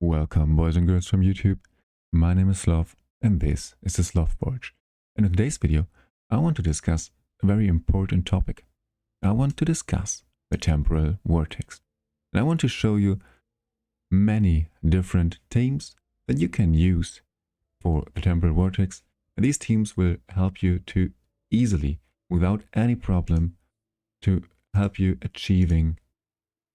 Welcome, boys and girls from YouTube. My name is Sloth, and this is the SlothForge. And in today's video, I want to discuss a very important topic. I want to discuss the temporal vortex. And I want to show you many different teams that you can use for the temporal vortex. And these teams will help you to easily, without any problem, to help you achieving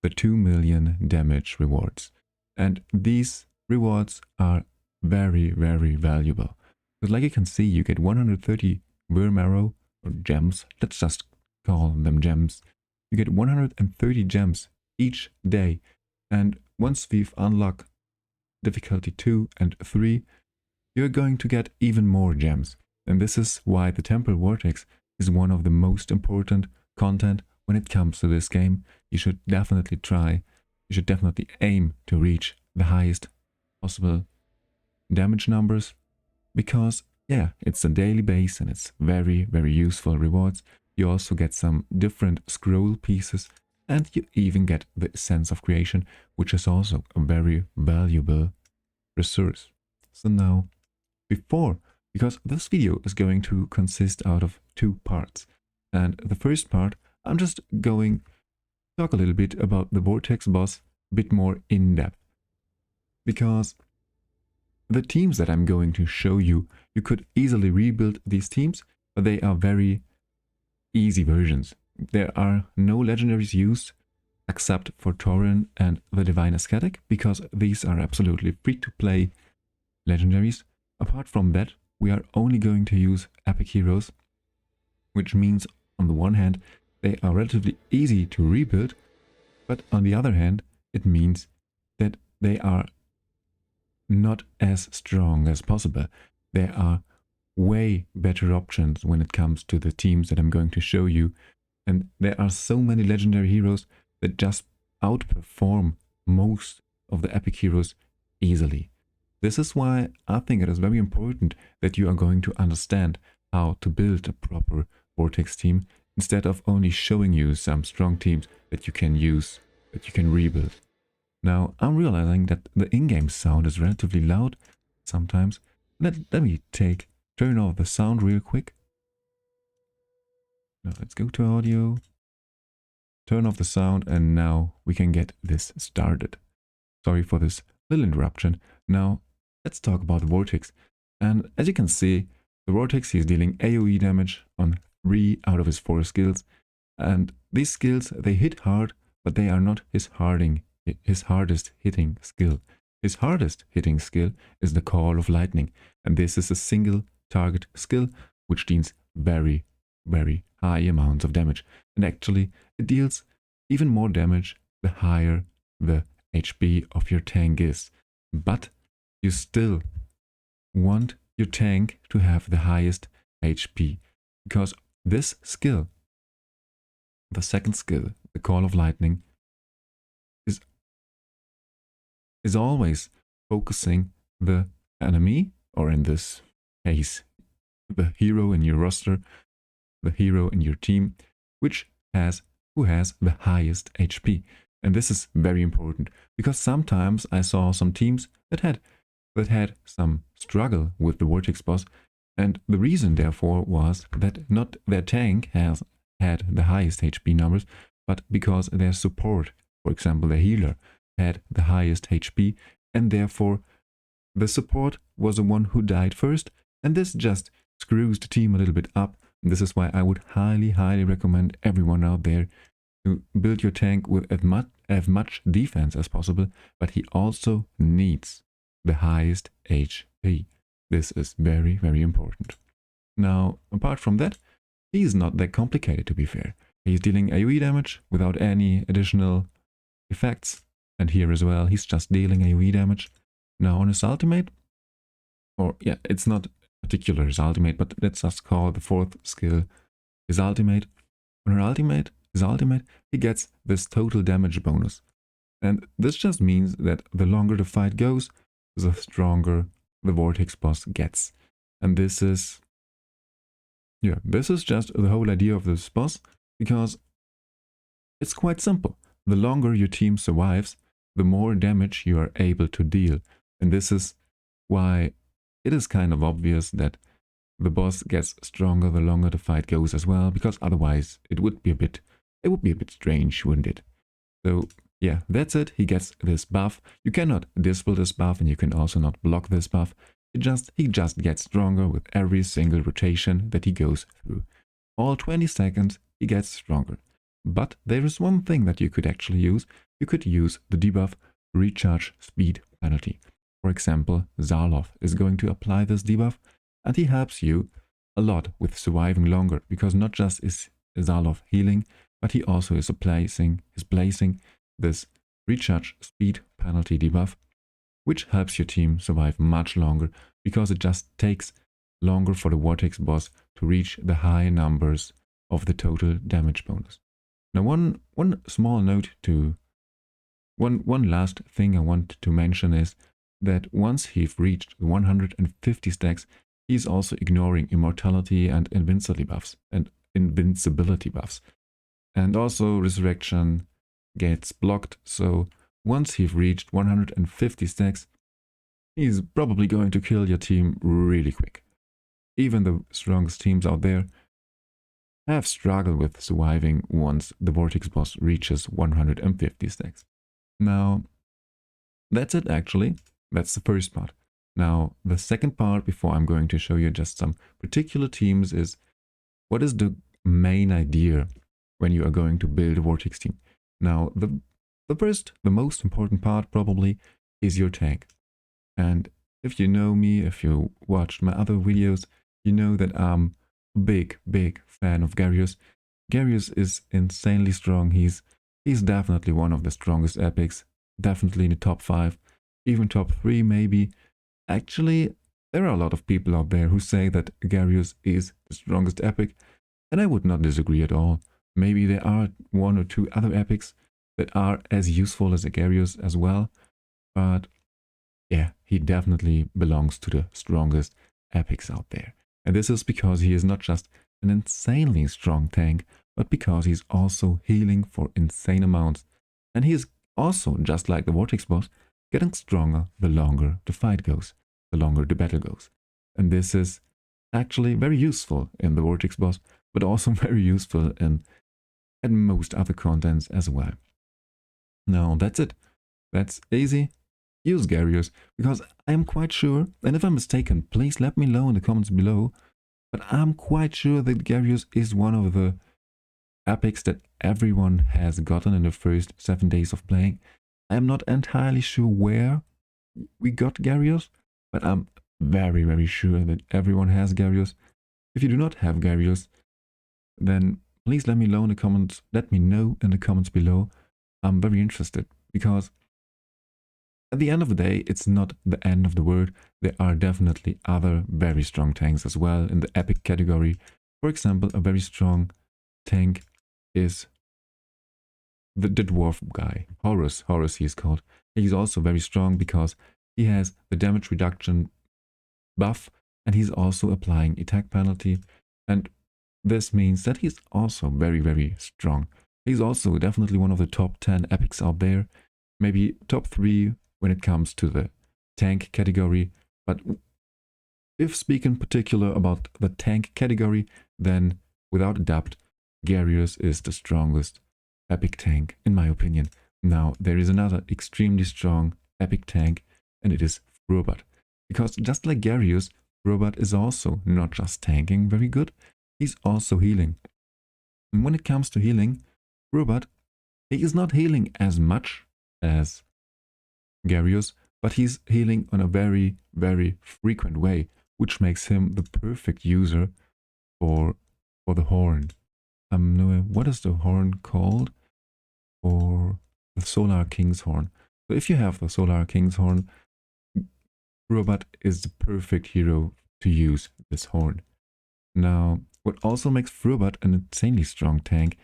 the 2 million damage rewards. And these rewards are very, very valuable. Because like you can see, you get 130 worm arrow or gems. Let's just call them gems. You get 130 gems each day. And once we've unlocked difficulty 2 and 3, you're going to get even more gems. And this is why the temporal vortex is one of the most important content when it comes to this game. You should definitely aim to reach the highest possible damage numbers, because yeah, it's a daily base and it's very, very useful rewards. You also get some different scroll pieces, and you even get the sense of creation, which is also a very valuable resource. So now, because this video is going to consist out of 2 parts, and the first part, I'm just going talk a little bit about the Vortex Boss a bit more in depth, because the teams that I'm going to show you, you could easily rebuild these teams, but they are very easy versions. There are no legendaries used except for Tonalnan and the Divine Ascetic, because these are absolutely free to play legendaries. Apart from that, we are only going to use epic heroes, which means on the one hand they are relatively easy to rebuild, but on the other hand, it means that they are not as strong as possible. There are way better options when it comes to the teams that I'm going to show you. And there are so many legendary heroes that just outperform most of the epic heroes easily. This is why I think it is very important that you are going to understand how to build a proper Vortex team, instead of only showing you some strong teams that you can use, that you can rebuild. Now, I'm realizing that the in-game sound is relatively loud sometimes. Let me turn off the sound real quick. Now let's go to audio, turn off the sound, and now we can get this started. Sorry for this little interruption. Now, let's talk about the Vortex. And as you can see, the Vortex is dealing AoE damage on 3 out of his 4 skills, and these skills, they hit hard, but they are not his hardest hitting skill. His hardest hitting skill is the Call of Lightning, and this is a single target skill which deals very, very high amounts of damage. And actually, it deals even more damage the higher the HP of your tank is. But you still want your tank to have the highest HP, because this skill, the second skill, the Call of Lightning, is always focusing the enemy, or in this case, the hero in your roster, the hero in your team, who has the highest HP. And this is very important, because sometimes I saw some teams that had some struggle with the Vortex Boss, and the reason therefore was that not their tank had the highest HP numbers, but because their support, for example the healer, had the highest HP, and therefore the support was the one who died first, and this just screws the team a little bit up. And this is why I would highly, highly recommend everyone out there to build your tank with as much defense as possible, but he also needs the highest HP. This is very, very important. Now, apart from that, he is not that complicated, to be fair. He's dealing AoE damage without any additional effects. And here as well, he's just dealing AoE damage. Now on his ultimate, or yeah, it's not particular his ultimate, but let's just call the 4th skill his ultimate. On his ultimate, he gets this total damage bonus. And this just means that the longer the fight goes, the stronger the Vortex Boss gets. And this is just the whole idea of this boss, because it's quite simple. The longer your team survives, the more damage you are able to deal. And this is why it is kind of obvious that the boss gets stronger the longer the fight goes as well, because otherwise it would be a bit strange, wouldn't it? So yeah, that's it. He gets this buff. You cannot dispel this buff, and you can also not block this buff. He just gets stronger with every single rotation that he goes through. All 20 seconds he gets stronger. But there is one thing that you could actually use. You could use the debuff recharge speed penalty. For example, Sloth is going to apply this debuff, and he helps you a lot with surviving longer, because not just is Sloth healing, but he also is placing this recharge speed penalty debuff, which helps your team survive much longer, because it just takes longer for the Vortex Boss to reach the high numbers of the total damage bonus. Now one small note to one last thing I want to mention is that once he's reached 150 stacks, he's also ignoring immortality and invincibility buffs. And also resurrection gets blocked, so once he's reached 150 stacks, he's probably going to kill your team really quick. Even the strongest teams out there have struggled with surviving once the Vortex Boss reaches 150 stacks. Now, that's it actually. That's the first part. Now, the second part, before I'm going to show you just some particular teams, is what is the main idea when you are going to build a Vortex team. Now, the most important part probably is your tank. And if you know me, if you watched my other videos, you know that I'm a big fan of Garius. Garius is insanely strong. He's definitely one of the strongest epics, definitely in the top 5, even top 3 maybe. Actually, there are a lot of people out there who say that Garius is the strongest epic, and I would not disagree at all. Maybe there are 1 or 2 other epics that are as useful as Garius as well, but yeah, he definitely belongs to the strongest epics out there. And this is because he is not just an insanely strong tank, but because he's also healing for insane amounts. And he is also, just like the Vortex Boss, getting stronger the longer the fight goes, the longer the battle goes. And this is actually very useful in the Vortex Boss, but also very useful in most other contents as well. Now that's it. That's easy. Use Garius, because I am quite sure, and if I'm mistaken, please let me know in the comments below, but I'm quite sure that Garius is one of the epics that everyone has gotten in the first 7 days of playing. I'm not entirely sure where we got Garius, but I'm very sure that everyone has Garius. If you do not have Garius, then please let me know in the comments. Let me know in the comments below. I'm very interested, because at the end of the day, it's not the end of the world. There are definitely other very strong tanks as well in the epic category. For example, a very strong tank is the dwarf guy, Horus he is called. He's also very strong because he has the damage reduction buff, and he's also applying attack penalty, and this means that he's also very strong. He's also definitely one of the top 10 epics out there, maybe top 3 when it comes to the tank category. But if speaking in particular about the tank category, then without a doubt, Garius is the strongest epic tank in my opinion. Now there is another extremely strong epic tank, and it is Frobat. Because just like Garius, Frobat is also not just tanking very good, he's also healing. And when it comes to healing, Frobat, he is not healing as much as Garius, but he's healing on a very frequent way, which makes him the perfect user for the horn. What is the horn called? For the Solar King's Horn. So if you have the Solar King's Horn, Frobat is the perfect hero to use this horn. Now, what also makes Frobat an insanely strong tank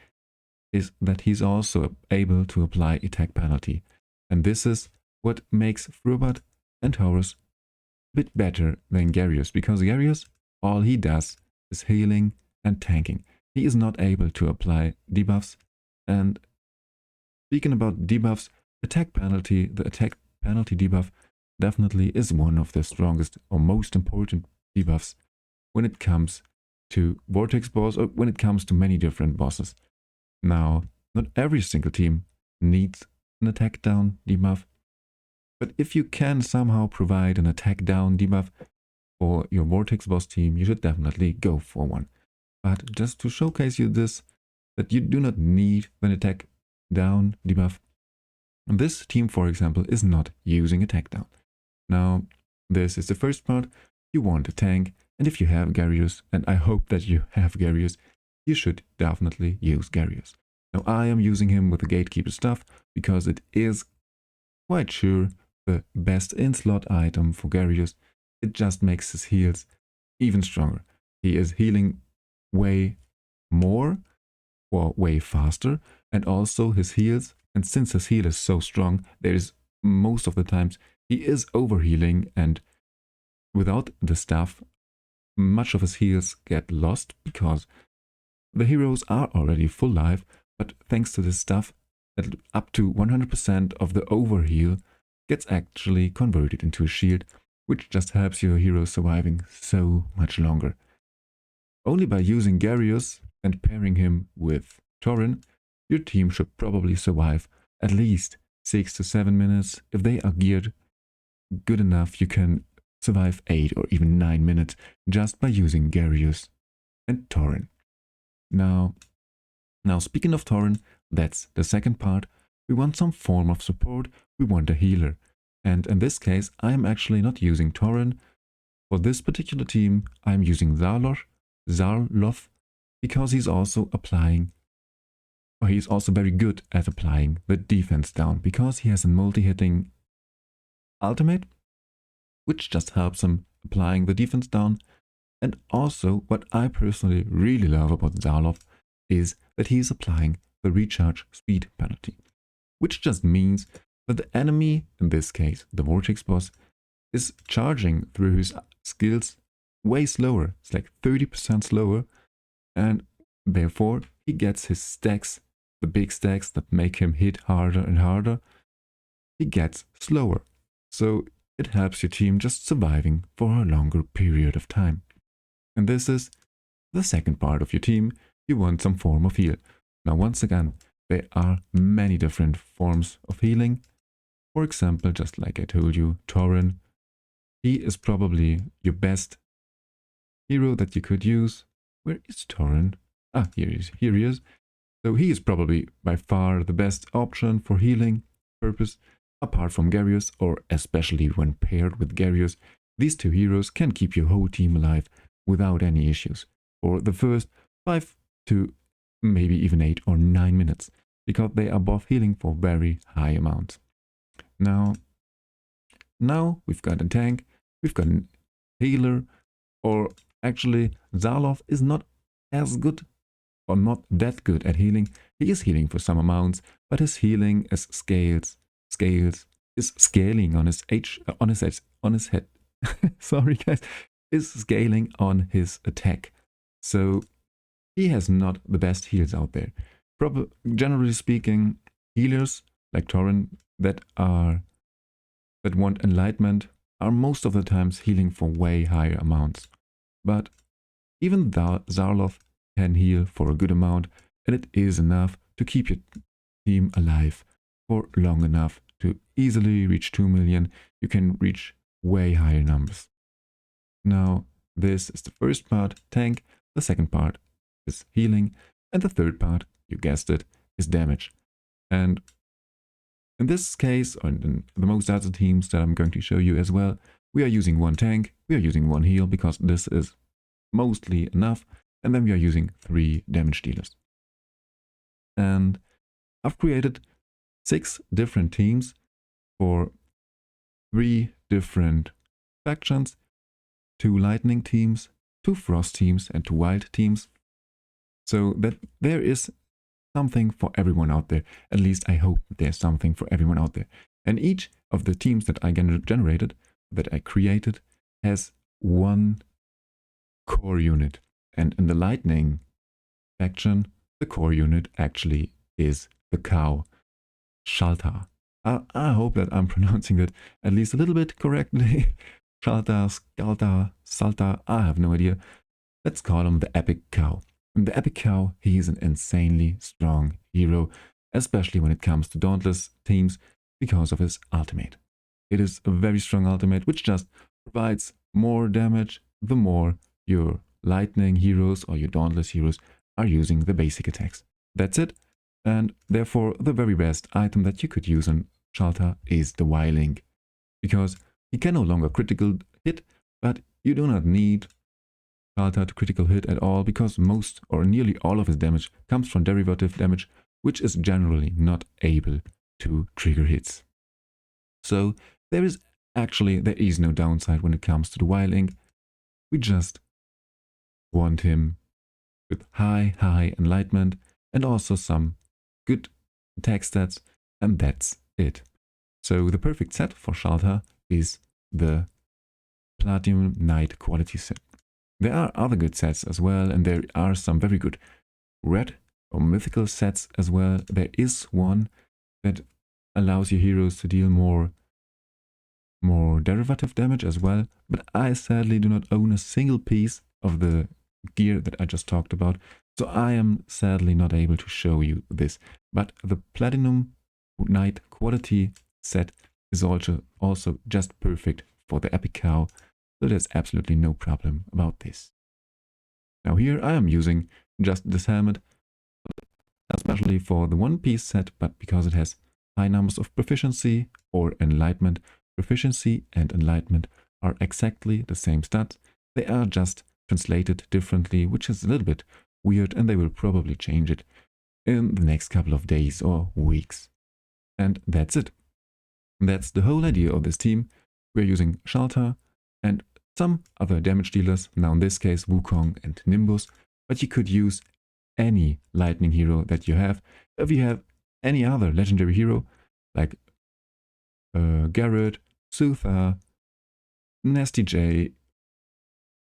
is that he's also able to apply attack penalty. And this is what makes Frobat and Horus a bit better than Garius, because Garius, all he does is healing and tanking. He is not able to apply debuffs. And speaking about debuffs, attack penalty, the attack penalty debuff definitely is one of the strongest or most important debuffs when it comes to Vortex Boss or when it comes to many different bosses. Now, not every single team needs an attack down debuff, but if you can somehow provide an attack down debuff for your Vortex Boss team, you should definitely go for one. But just to showcase you this, that you do not need an attack down debuff. This team, for example, is not using attack down. Now, this is the first part. You want a tank, and if you have Gyarius, and I hope that you have Gyarius, you should definitely use Gyarius. Now, I am using him with the Gatekeeper stuff because it is quite sure the best in-slot item for Gyarius. It just makes his heals even stronger. He is healing way more or way faster, and also his heals, and since his heal is so strong, there is most of the times he is overhealing, and without the stuff, much of his heals get lost because the heroes are already full life, but thanks to this stuff, up to 100% of the overheal gets actually converted into a shield, which just helps your hero surviving so much longer. Only by using Gyarius and pairing him with Tauren, your team should probably survive at least 6 to 7 minutes. If they are geared good enough, you can survive 8 or even 9 minutes just by using Gyarius and Tauren. Now speaking of Tauren, that's the second part. We want some form of support, we want a healer. And in this case, I am actually not using Tauren. For this particular team, I am using Sloth, because he's also very good at applying the defense down, because he has a multi-hitting ultimate, which just helps him applying the defense down. And also, what I personally really love about Sloth is that he is applying the recharge speed penalty, which just means that the enemy, in this case the Vortex Boss, is charging through his skills way slower. It's like 30% slower, and therefore he gets his stacks, the big stacks that make him hit harder and harder, he gets slower. So it helps your team just surviving for a longer period of time. And this is the second part of your team. You want some form of heal. Now once again, there are many different forms of healing. For example, just like I told you, Tauren, he is probably your best hero that you could use. Where is Tauren? Ah, here he is. So he is probably by far the best option for healing purpose, apart from Gyarius, or especially when paired with Gyarius. These two heroes can keep your whole team alive without any issues for the first 5 to maybe even 8 or 9 minutes, because they are both healing for very high amounts. Now we've got a tank, we've got a healer, or actually Sloth is not as good or not that good at healing. He is healing for some amounts, but his healing is scaling on his head. Sorry guys, is scaling on his attack. So he has not the best heals out there. Generally speaking, healers like Tauren that want enlightenment are most of the times healing for way higher amounts. But even though Sloth can heal for a good amount, and it is enough to keep your team alive for long enough to easily reach 2 million, you can reach way higher numbers. Now, this is the first part, tank. The second part is healing. And the third part, you guessed it, is damage. And in this case, or in the most other teams that I'm going to show you as well, we are using one tank, we are using one heal, because this is mostly enough. And then we are using 3 damage dealers. And I've created 6 different teams for 3 different factions, 2 lightning teams, 2 frost teams, and 2 wild teams. So that there is something for everyone out there. At least I hope there's something for everyone out there. And each of the teams that I generated, that I created, has one core unit. And in the lightning faction, the core unit actually is the cow, Shalta. I hope that I'm pronouncing that at least a little bit correctly. Shalta, Skalta, Salta, I have no idea. Let's call him the Epic Cow. And the Epic Cow, he is an insanely strong hero, especially when it comes to Dauntless teams because of his ultimate. It is a very strong ultimate which just provides more damage the more your lightning heroes or your Dauntless heroes are using the basic attacks. That's it. And therefore, the very best item that you could use on Shalta is the Y-Link, because he can no longer critical hit, but you do not need Shalta to critical hit at all, because most or nearly all of his damage comes from derivative damage, which is generally not able to trigger hits. So there is no downside when it comes to the Y-Link. We just want him with high enlightenment and also some good attack stats, and that's it. So the perfect set for Shalta is the Platinum Knight quality set. There are other good sets as well, and there are some very good red or mythical sets as well. There is one that allows your heroes to deal more derivative damage as well, but I sadly do not own a single piece of the gear that I just talked about, so I am sadly not able to show you this. But the Platinum Knight quality set is also just perfect for the Epic Cow, so there's absolutely no problem about this. Now here I am using just this helmet, especially for the one-piece set, but because it has high numbers of proficiency or enlightenment. Proficiency and enlightenment are exactly the same stats. They are just translated differently, which is a little bit weird, and they will probably change it in the next couple of days or weeks. And that's it. That's the whole idea of this team. We're using Shalta and some other damage dealers, now in this case Wukong and Nimbus, but you could use any lightning hero that you have. If you have any other legendary hero, like Garrett, Sutha, Nasty J,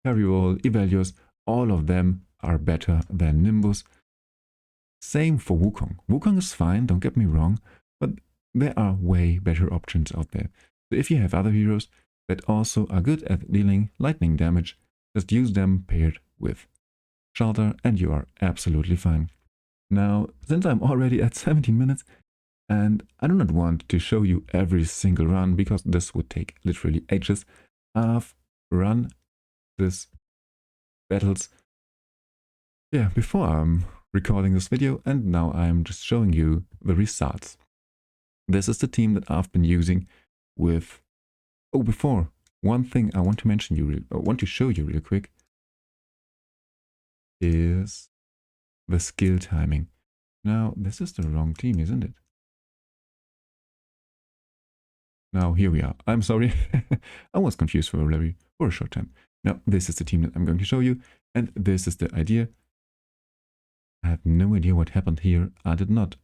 Perriol, Evelios, all of them are better than Nimbus. Same for Wukong. Wukong is fine, don't get me wrong, but there are way better options out there. So if you have other heroes that also are good at dealing lightning damage, just use them paired with Shalta and you are absolutely fine. Now, since I'm already at 17 minutes, and I do not want to show you every single run because this would take literally ages, I've run this battles before I'm recording this video, and now I'm just showing you the results. This is the team that I've been using with... Oh, before, one thing I want to mention show you real quick is the skill timing. Now, this is the wrong team, isn't it? Now, here we are. I'm sorry. I was confused for a short time. Now, this is the team that I'm going to show you, and this is the idea. I have no idea what happened here. I did not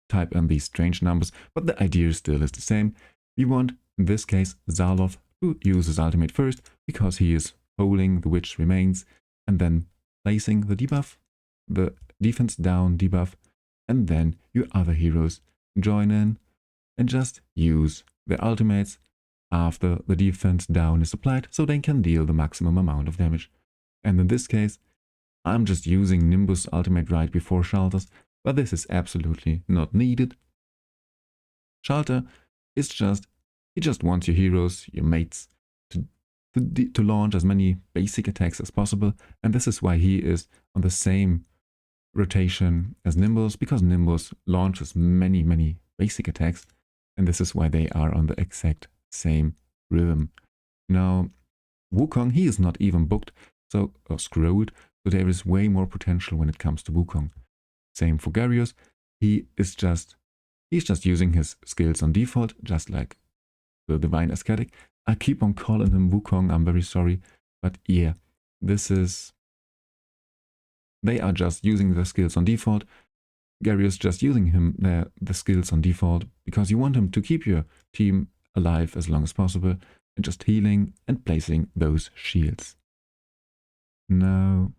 type in these strange numbers, but the idea still is the same. We want, in this case, Sloth to use his ultimate first, because he is holding the Witch Remains, and then placing the debuff, the defense down debuff, and then your other heroes join in and just use their ultimates after the defense down is applied, so they can deal the maximum amount of damage. And in this case, I'm just using Nimbus ultimate right before Shalta's, but this is absolutely not needed. Shalta is he just wants your heroes, your mates, to launch as many basic attacks as possible, and this is why he is on the same rotation as Nimbus, because Nimbus launches many basic attacks, and this is why they are on the exact same rhythm. Now, Wukong, he is not even booked, or scrolled, so there is way more potential when it comes to Wukong. Same for Gyarius, he's just using his skills on default, just like the Divine Ascetic. I keep on calling him Wukong, I'm very sorry, but yeah, they are just using the skills on default. Gyarius just using the skills on default because you want him to keep your team alive as long as possible and just healing and placing those shields. Now,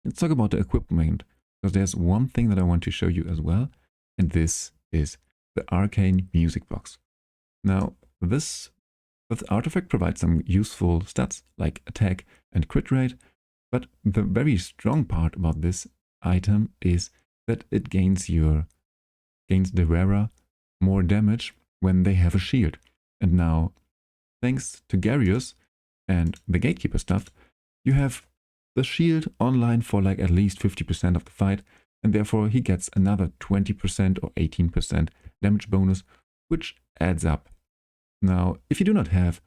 let's talk about the equipment, because there's one thing that I want to show you as well, and this is the Arcane Music Box. Now, this artifact provides some useful stats like attack and crit rate, but the very strong part about this item is that it gains the wearer more damage when they have a shield. And now, thanks to Garius and the Gatekeeper stuff, you have the shield online for like at least 50% of the fight, and therefore he gets another 20% or 18% damage bonus, which adds up. Now, if you do not have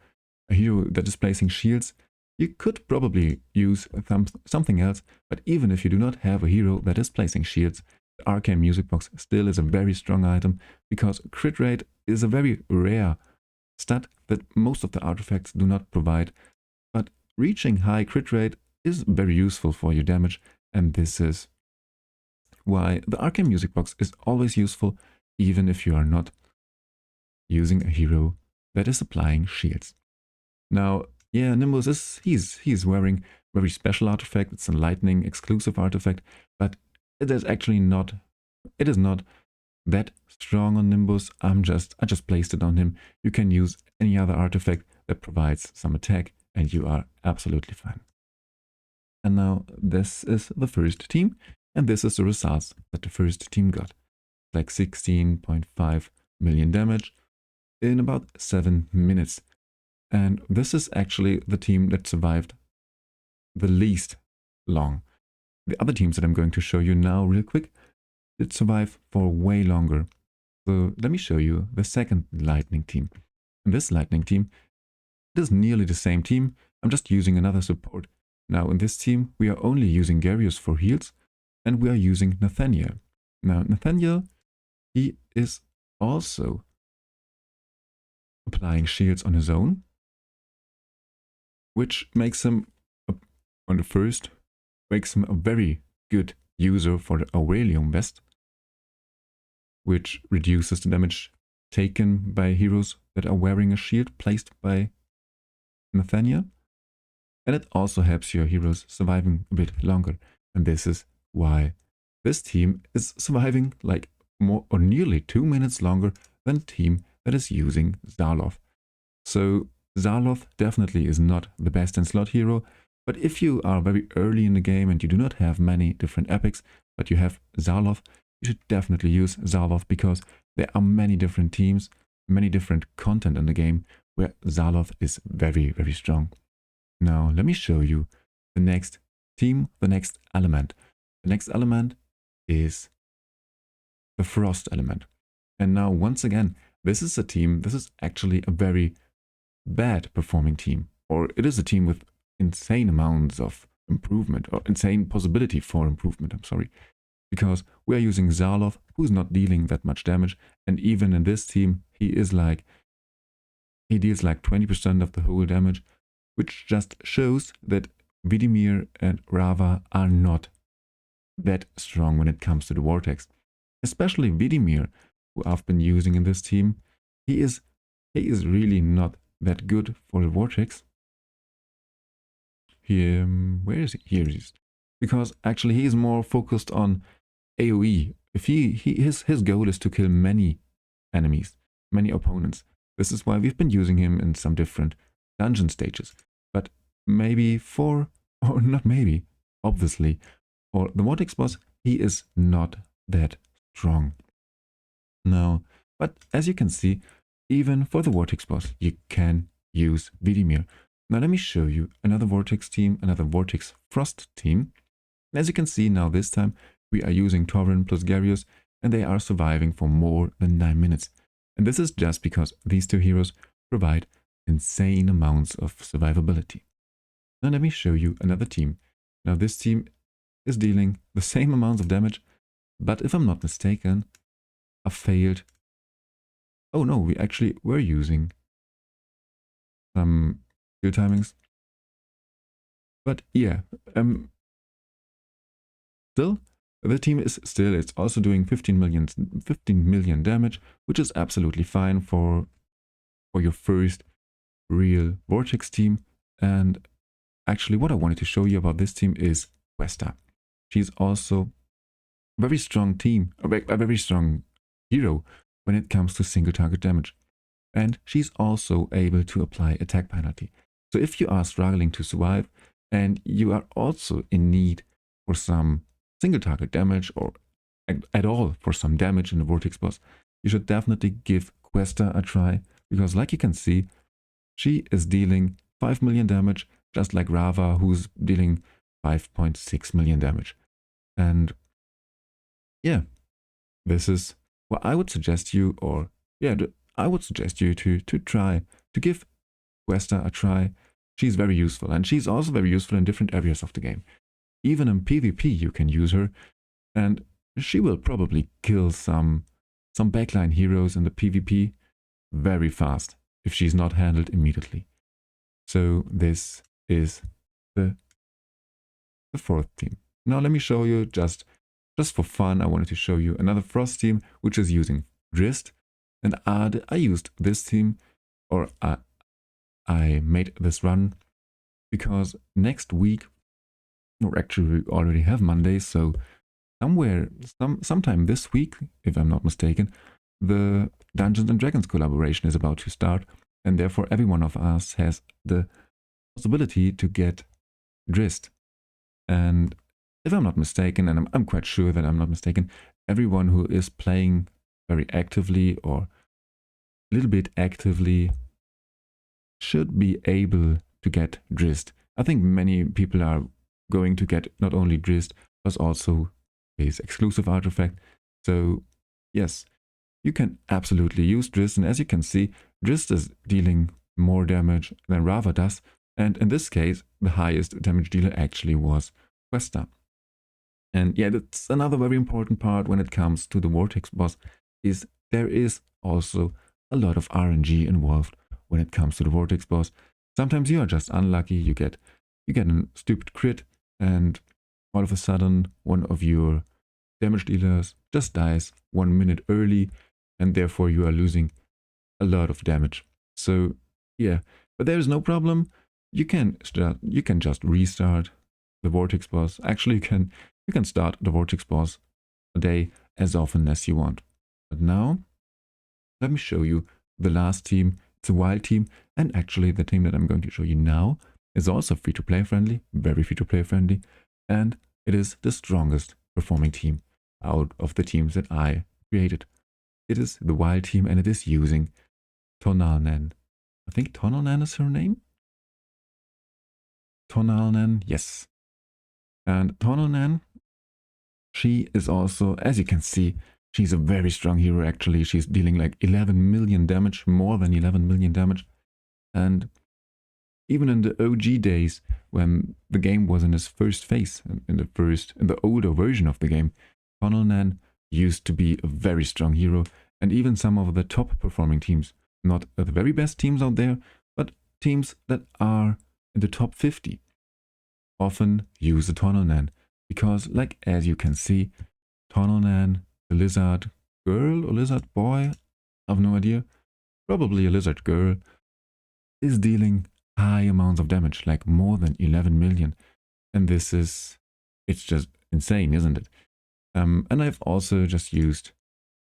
a hero that is placing shields, you could probably use something else, but even if you do not have a hero that is placing shields, the Arcane Music Box still is a very strong item, because crit rate is a very rare stat that most of the artifacts do not provide, but reaching high crit rate is very useful for your damage, and this is why the Arcane Music Box is always useful, even if you are not using a hero that is applying shields. Now, yeah, Nimbus he's wearing a very special artifact. It's a lightning exclusive artifact, but it is actually not that strong on Nimbus. I just placed it on him. You can use any other artifact that provides some attack, and you are absolutely fine. And now this is the first team, and this is the results that the first team got. Like 16.5 million damage in about 7 minutes. And this is actually the team that survived the least long. The other teams that I'm going to show you now real quick did survive for way longer. So let me show you the second lightning team. And this lightning team, it is nearly the same team. I'm just using another support. Now in this team, we are only using Garius for heals, and we are using Nathaniel. Now Nathaniel, he is also applying shields on his own, which makes him, makes him a very good user for the Aurelium Vest, which reduces the damage taken by heroes that are wearing a shield placed by Nathaniel. And it also helps your heroes surviving a bit longer. And this is why this team is surviving like more or nearly 2 minutes longer than a team that is using Sloth. So Sloth definitely is not the best in slot hero, but if you are very early in the game and you do not have many different epics, but you have Sloth, you should definitely use Sloth, because there are many different teams, many different content in the game where Sloth is very, very strong. Now let me show you the next team, the next element. The next element is the Frost element. And now once again, this is a team, this is actually a very bad performing team, or it is a team with insane amounts of improvement, or insane possibility for improvement, I'm sorry, because we are using Sloth, who's not dealing that much damage, and even in this team, he deals like 20% of the whole damage, which just shows that Vidimir and Rava are not that strong when it comes to the Vortex. Especially Vidimir, who I've been using in this team, he is really not that good for the Vortex. Here, where is he? Here he is. Because actually he is more focused on AoE. If his goal is to kill many enemies, many opponents. This is why we've been using him in some different dungeon stages. But maybe obviously, for the Vortex Boss, he is not that strong. Now, but as you can see, even for the Vortex Boss, you can use Vidimir. Now let me show you another Vortex team, another Vortex Frost team. And as you can see now this time, we are using Torren plus Garius, and they are surviving for more than 9 minutes. And this is just because these two heroes provide insane amounts of survivability. Now let me show you another team. Now this team is dealing the same amounts of damage, but if I'm not mistaken, I failed. Oh no, we actually were using some skill timings. But yeah, still, the team is still, it's also doing 15 million damage, which is absolutely fine for your first real Vortex team. And actually what I wanted to show you about this team is Westa. She's also a very strong team, a very strong hero when it comes to single target damage. And she's also able to apply attack penalty. So if you are struggling to survive and you are also in need for some single target damage or at all for some damage in the Vortex Boss, you should definitely give Questa a try, because like you can see, she is dealing 5 million damage, just like Rava, who's dealing 5.6 million damage. And yeah, this is what I would suggest you, or yeah, I would suggest you to try to give Questa a try. She's very useful, and she's also very useful in different areas of the game. Even in PvP you can use her, and she will probably kill some backline heroes in the PvP very fast if she's not handled immediately. So this is the fourth team. Now let me show you, just for fun, I wanted to show you another Frost team which is using Drist. And I used this team, or I made this run because next week, or actually we already have Monday, so sometime this week, if I'm not mistaken, the Dungeons and Dragons collaboration is about to start, and therefore every one of us has the possibility to get Drist. And if I'm not mistaken, and I'm quite sure that I'm not mistaken, everyone who is playing very actively or a little bit actively should be able to get Drist. I think many people are going to get not only Drist, but also his exclusive artifact. So yes, you can absolutely use Drist, and as you can see, Drist is dealing more damage than Rava does, and in this case, the highest damage dealer actually was Questa. And yeah, that's another very important part when it comes to the Vortex Boss, is there is also a lot of RNG involved when it comes to the Vortex Boss. Sometimes you are just unlucky, you get a stupid crit, and all of a sudden one of your damage dealers just dies 1 minute early, and therefore you are losing a lot of damage. So yeah, but there is no problem. You can just restart the Vortex Boss. Actually, you can start the Vortex Boss a day as often as you want. But now, let me show you the last team. It's a wild team, and actually the team that I'm going to show you now is also free-to-play friendly, very free-to-play friendly, and it is the strongest performing team out of the teams that I created. It is the wild team, and it is using Tonalnan. I think Tonalnan is her name? Tonalnan, yes. And Tonalnan, she is also, as you can see, she's a very strong hero actually. She's dealing like 11 million damage, more than 11 million damage. And even in the OG days, when the game was in its first phase, in the older version of the game, Tonalnan used to be a very strong hero. And even some of the top performing teams, not the very best teams out there, but teams that are in the top 50, often use the Tonalnan. Because, like, as you can see, Tonalnan, the lizard girl or lizard boy, I have no idea, probably a lizard girl, is dealing high amounts of damage, like more than 11 million. And it's just insane, isn't it? And I've also just used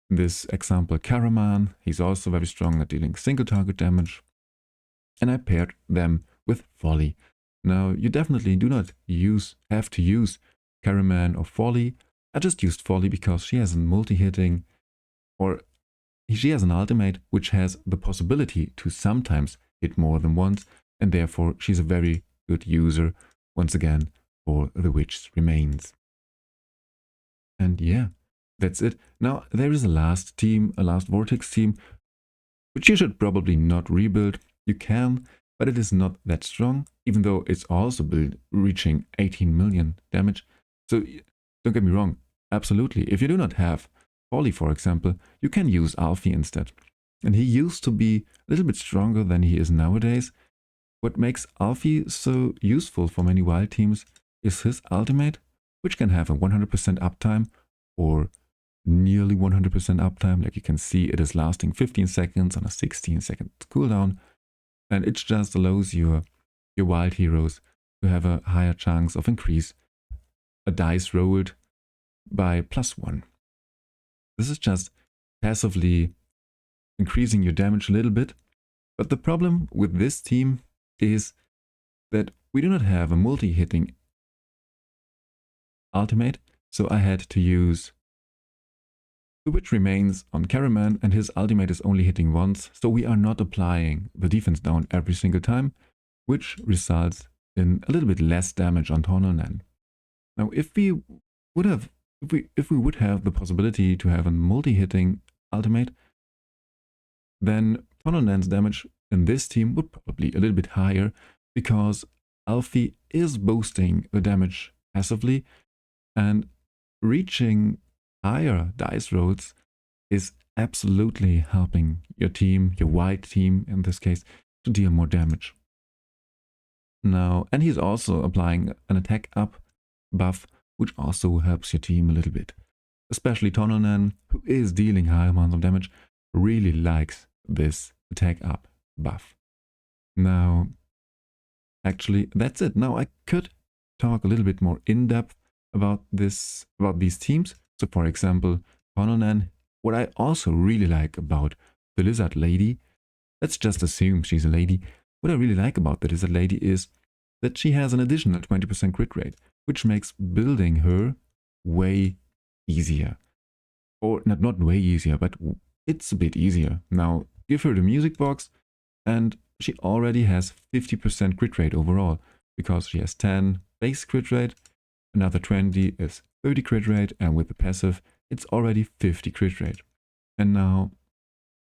this example, Karaman. He's also very strong at dealing single target damage. And I paired them with Folly. Now, you definitely do not have to use Karaman or Folly. I just used Folly because she has a multi-hitting, or she has an ultimate which has the possibility to sometimes hit more than once, and therefore she's a very good user, once again, for the Witch's Remains. And yeah, that's it. Now, there is a last team, a last Vortex team, which you should probably not rebuild. You can, but it is not that strong, even though it's also reaching 18 million damage. So don't get me wrong, absolutely. If you do not have Folly, for example, you can use Alfie instead. And he used to be a little bit stronger than he is nowadays. What makes Alfie so useful for many wild teams is his ultimate, which can have a 100% uptime or nearly 100% uptime. Like you can see, it is lasting 15 seconds on a 16-second cooldown. And it just allows your wild heroes to have a higher chance of increase a dice rolled by +1. This is just passively increasing your damage a little bit. But the problem with this team is that we do not have a multi-hitting ultimate, so I had to use the Witch Remains on Caraman, and his ultimate is only hitting once, so we are not applying the defense down every single time, which results in a little bit less damage on Tonalnan. Now, if we would have the possibility to have a multi-hitting ultimate, then Tonalnan's damage in this team would probably be a little bit higher, because Alfie is boosting the damage passively, and reaching higher dice rolls is absolutely helping your team, your white team in this case, to deal more damage. Now, and he's also applying an attack up buff, which also helps your team a little bit. Especially Tonalnan, who is dealing high amounts of damage, really likes this attack up buff. Now, actually, that's it. Now I could talk a little bit more in depth about these teams. So, for example, Tonalnan, what I also really like about the Lizard Lady, let's just assume she's a lady. What I really like about the Lizard Lady is that she has an additional 20% crit rate, which makes building her way easier. Or not way easier, but it's a bit easier. Now, give her the music box, and she already has 50% crit rate overall, because she has 10 base crit rate, another 20 is 30 crit rate, and with the passive, it's already 50 crit rate. And now,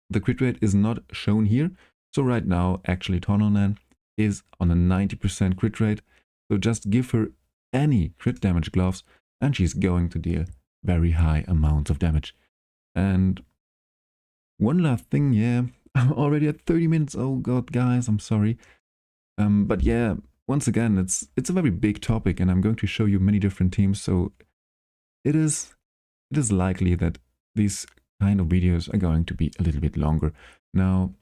the crit rate is not shown here, so right now, actually, Tonalnan is on a 90% crit rate, so just give her any crit damage gloves, and she's going to deal very high amounts of damage. And one last thing, yeah, I'm already at 30 minutes, oh god, guys, I'm sorry. But yeah, once again, it's a very big topic, and I'm going to show you many different teams, so it is likely that these kind of videos are going to be a little bit longer. Now,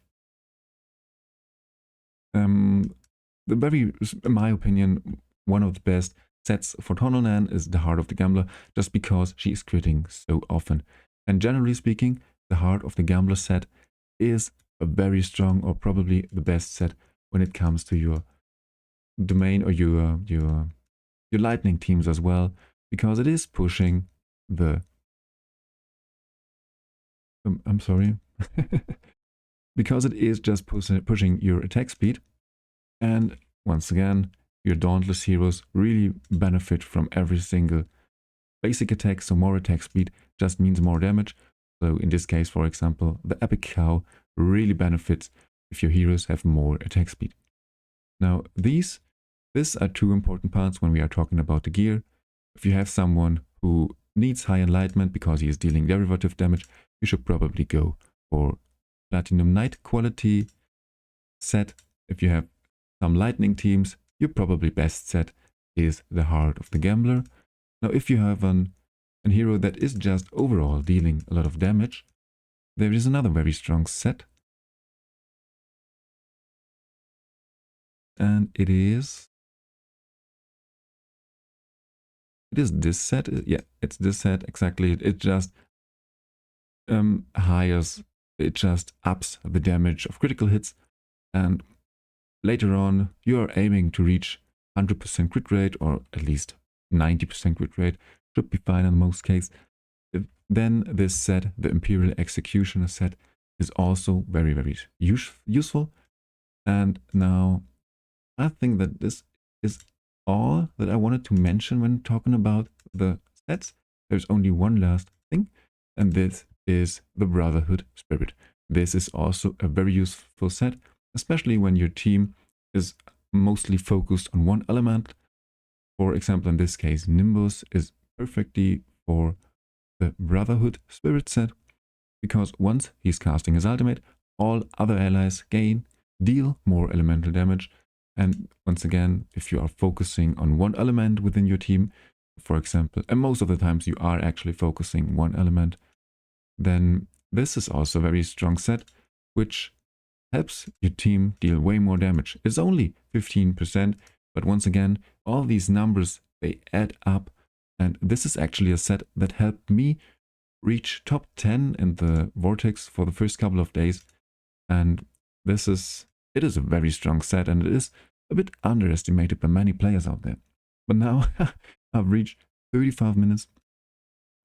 in my opinion, one of the best sets for Tonalnan is the Heart of the Gambler, just because she is critting so often. And generally speaking, the Heart of the Gambler set is a very strong, or probably the best set when it comes to your domain or your lightning teams as well, because it is pushing the I'm sorry because it is just pushing your attack speed. And once again, your Dauntless heroes really benefit from every single basic attack, so more attack speed just means more damage. So in this case, for example, the Epic Cow really benefits if your heroes have more attack speed. Now, these are two important parts when we are talking about the gear. If you have someone who needs high enlightenment because he is dealing derivative damage, you should probably go for Platinum Knight quality set. If you have some lightning teams, your probably best set is the Heart of the Gambler. Now, if you have a hero that is just overall dealing a lot of damage, there is another very strong set. And it is this set. Yeah, it's this set exactly. It just it just ups the damage of critical hits, and later on you are aiming to reach 100% crit rate, or at least 90% crit rate, should be fine in most cases. Then this set, the Imperial Executioner set, is also very, very useful. And now I think that this is all that I wanted to mention when talking about the sets. There's only one last thing, and this is the Brotherhood Spirit. This is also a very useful set, especially when your team is mostly focused on one element. For example, in this case, Nimbus is perfectly for the Brotherhood Spirit set, because once he's casting his ultimate, all other allies deal more elemental damage. And once again, if you are focusing on one element within your team, for example, and most of the times you are actually focusing one element, then this is also a very strong set, which helps your team deal way more damage. It's only 15%, but once again, all these numbers, they add up. And this is actually a set that helped me reach top 10 in the Vortex for the first couple of days. And it is a very strong set, and it is a bit underestimated by many players out there. But now I've reached 35 minutes.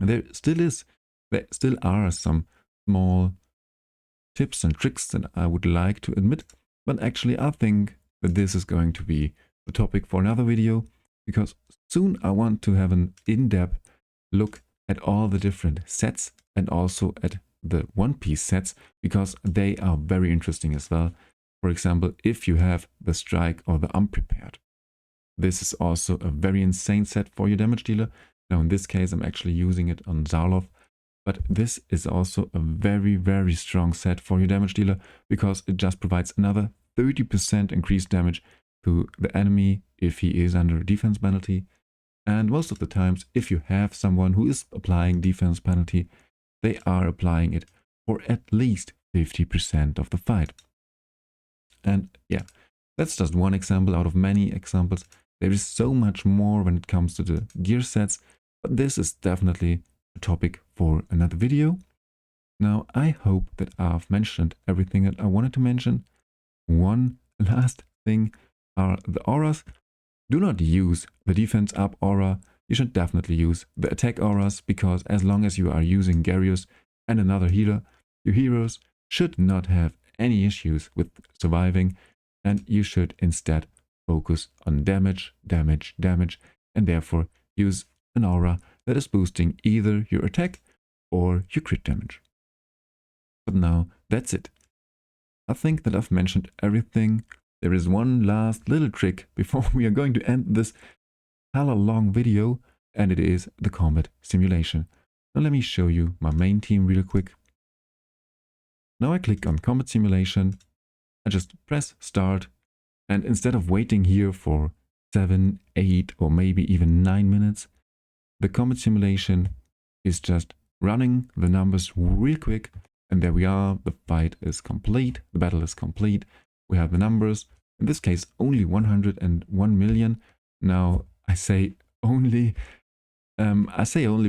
And there still are some small tips and tricks that I would like to admit. But actually, I think that this is going to be the topic for another video, because soon I want to have an in-depth look at all the different sets and also at the one-piece sets, because they are very interesting as well. For example, if you have the Strike or the Unprepared. This is also a very insane set for your damage dealer. Now in this case I'm actually using it on Sloth, but this is also a very, very strong set for your damage dealer, because it just provides another 30% increased damage to the enemy if he is under a defense penalty. And most of the times, if you have someone who is applying defense penalty, they are applying it for at least 50% of the fight. And yeah, that's just one example out of many examples. There is so much more when it comes to the gear sets, but this is definitely a topic for another video. Now, I hope that I've mentioned everything that I wanted to mention. One last thing are the auras. Do not use the defense up aura. You should definitely use the attack auras, because as long as you are using Gyarados and another healer, your heroes should not have any issues with surviving, and you should instead focus on damage, and therefore use an aura that is boosting either your attack or your crit damage. But now that's it. I think that I've mentioned everything. There is one last little trick before we are going to end this hella long video, and it is the combat simulation. Now let me show you my main team real quick. Now I click on combat simulation, I just press start, and instead of waiting here for 7, 8 or maybe even 9 minutes, the combat simulation is just running the numbers real quick, and there we are. The fight is complete, the battle is complete. We have the numbers, in this case only 101 million. Now I say only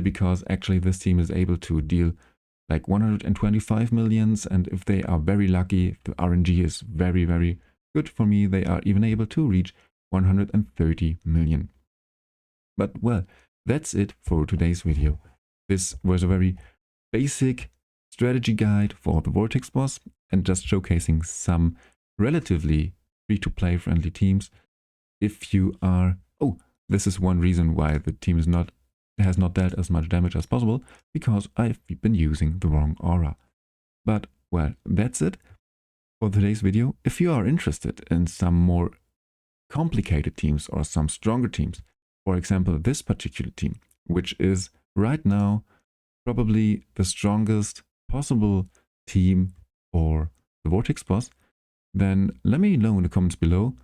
because actually this team is able to deal like 125 millions, and if they are very lucky, if the RNG is very, very good for me, they are even able to reach 130 million. But well, that's it for today's video. This was a very basic strategy guide for the Vortex Boss, and just showcasing some relatively free-to-play friendly teams. If you are... Oh, this is one reason why the team has not dealt as much damage as possible, because I've been using the wrong aura. But, well, that's it for today's video. If you are interested in some more complicated teams or some stronger teams, for example, this particular team, which is right now probably the strongest possible team for the Vortex Boss, then let me know in the comments below.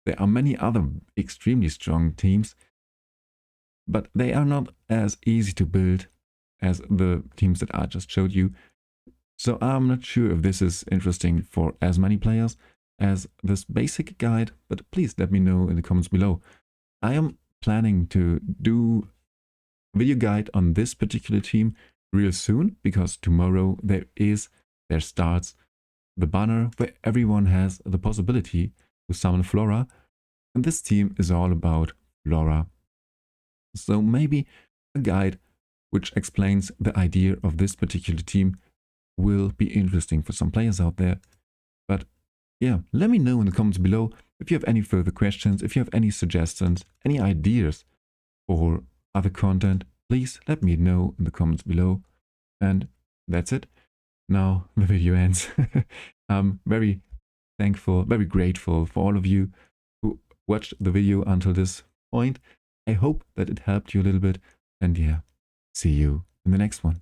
There are many other extremely strong teams, but they are not as easy to build as the teams that I just showed you. So I'm not sure if this is interesting for as many players as this basic guide, but please let me know in the comments below. I am planning to do a video guide on this particular team real soon, because tomorrow there starts the banner where everyone has the possibility to summon Flora, and this team is all about Flora. So maybe a guide which explains the idea of this particular team will be interesting for some players out there. But yeah, let me know in the comments below if you have any further questions, if you have any suggestions, any ideas for other content. Please let me know in the comments below. And that's it. Now the video ends. I'm very thankful, very grateful for all of you who watched the video until this point. I hope that it helped you a little bit, and yeah, see you in the next one.